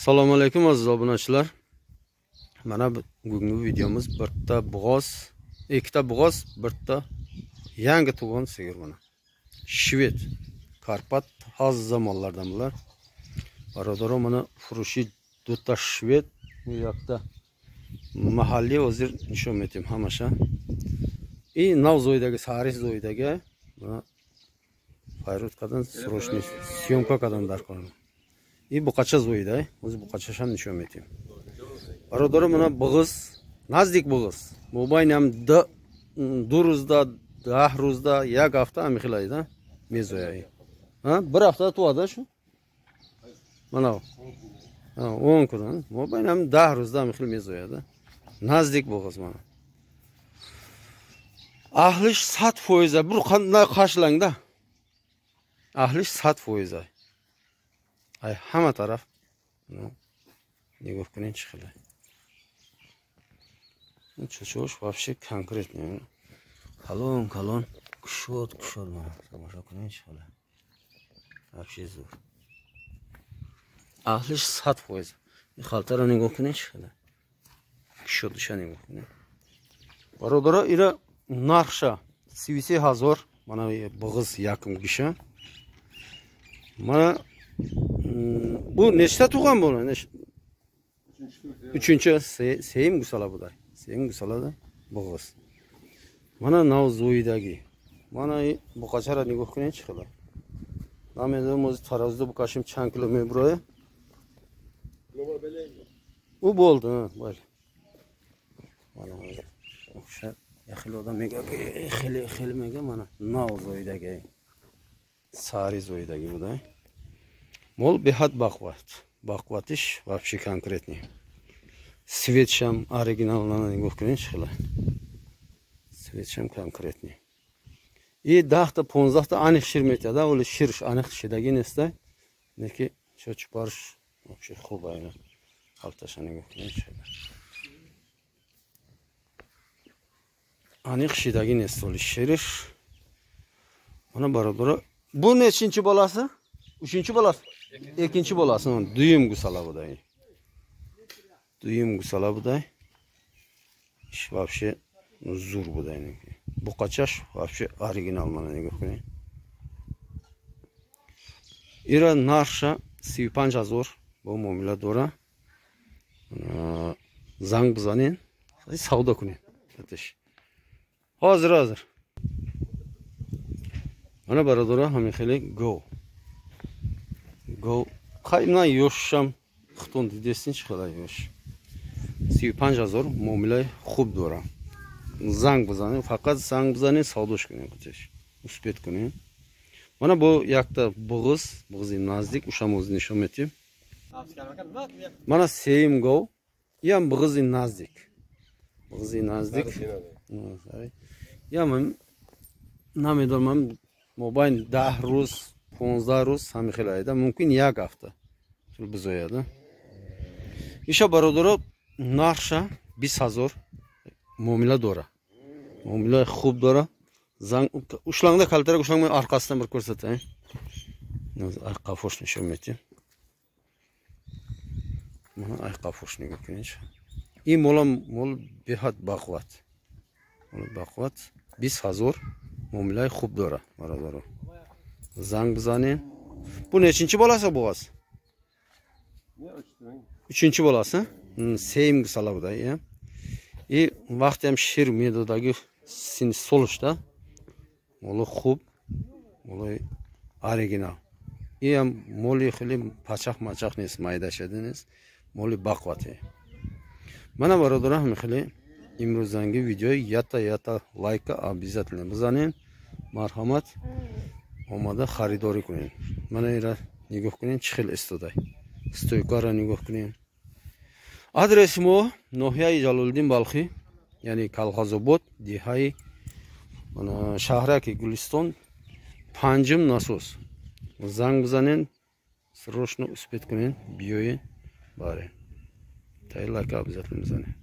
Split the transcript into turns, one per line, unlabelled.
Assalomu alaykum aziz obunachilar. Mana bugungi videomiz bitta bug'oz, ikkita bug'oz, bitta yangi tug'ilgan sigir mana. Shved, Karpat hozir zamonlardan bular. Barodaro mana furushi dutta shved, bu yoqda mahalliy o'zir nishon etim hamasha. Navzoydagi Saris zoydagi mana Fayrutkadan срочный съемка kadan darkon. Bu qacha zo'yda, o'zi bu qacha ham nishon etim. Barodaro mana bug'iz, nazdik bug'iz. Mobaynam da duruzda, 10 ro'zda, yak hafta amixilayda mezoyay. Bir hafta tuada shu. Mana 10 kun. Mobaynam 10 ro'zda amixil mezoyada. Nazdik bug'iz mana. Ahlish 100%, bir qanday qarshilangda. Ahlish 100%. Ay hamma taraf неговканин chiqadi. Чучош вообще конкретно. Kalon, kushot mana. Tomosha qiling chiqadi. Вообще zo'r. Ahlish 100%. Xaltara negovkанин chiqadi. Kushot dishani negovkанин. Barodaro ira narxa 30,000 mana bug'iz yakim gisha. Mana bu nechta tug'an bo'ladi? 3-chi Seyim Gusala buday. Seyim Gusalada bug'iz. Mana Navzoydagi. Mana bu qachara negovkанин chiqadi. Namedam o'zi tarozda bu qashim chan kilometr buraya. U bo'ldi, bo'ldi. Mana o'sha yaxil odamga xili mega mana Navzoydagi. Sarizoydagi buday. Мол бехат бахватиш вообще конкретный. Светшам оригинальный неговканин chiqadi. Светшам конкретный. И 10-15 aniq shirmetada, uli shirish aniq shidagi nesda. Neki cho'chib borish вообще xulbayna. Xaltashani negovkанин chiqadi. Aniq shidagi nesda uli shirish. Mana barodaro bu nechinchi bolasi? 3-chi bolasi? Ikkinchi bolasi Duyum Gusala buday. Duyum Gusala buday. Ish вообще zo'r buday. Bu qachash вообще original mana negovkанин. Ira narxa 35,000 bu muomala dora. Zang bizanin, savdo kuning. Hozir. Mana barodaro hamixili go. Qaymdan yosham xitun desin chiqadi yosh. 35,000 muomala خوب dora. Zang bizanin, faqat zang bizanin savdosh kuning qo'chish. Uspet kuning. Mana bu yoqda bug'iz nazdik, o'sham o'zi nishon etib. Mana Seyim go, ham bug'iz nazdik. Bug'iz nazdik. Men namedorman mobayn 10 ro'z 15 ro'z hamixilayda mumkin yak hafta shul bizoyada. Isha barodaro narxa 20,000 muomala dora. Muomala خوب dora. Zang ushlangda kaltara ushlang orqasidan bir ko'rsatay. Arqa fosh nishon etib. Mana arqa fosh negovkанин. Mol behat baqvat. Mol baqvat 20,000 muomala خوب dora barodaro. Zang bizanin. Bu nechinchi bolasi bug'oz? 3-chi bolasi. Seyim Gusala buday, ya. Vaqt ham shir medodagi sin solishda. Moli خوب, moli original. Ham moli xili pachaq nes maydashadiniz. Moli baqvati. Mana barodaro ham xili imrozangi video yata like обязательно bizanin. Marhamat. Omada xaridori kuning. Mana ira negovkанин chixil istoday. Stoykara negovkанин. Adresimo Nohiyai Jaloliddin Balxi, ya'ni Kolxozobod, Dihai, mana shahraki Guliston, Panjim nasos. Zang bizanin, срочно успеть kuning, biyoyin bari. Tayyorlaka обязательно bizanin.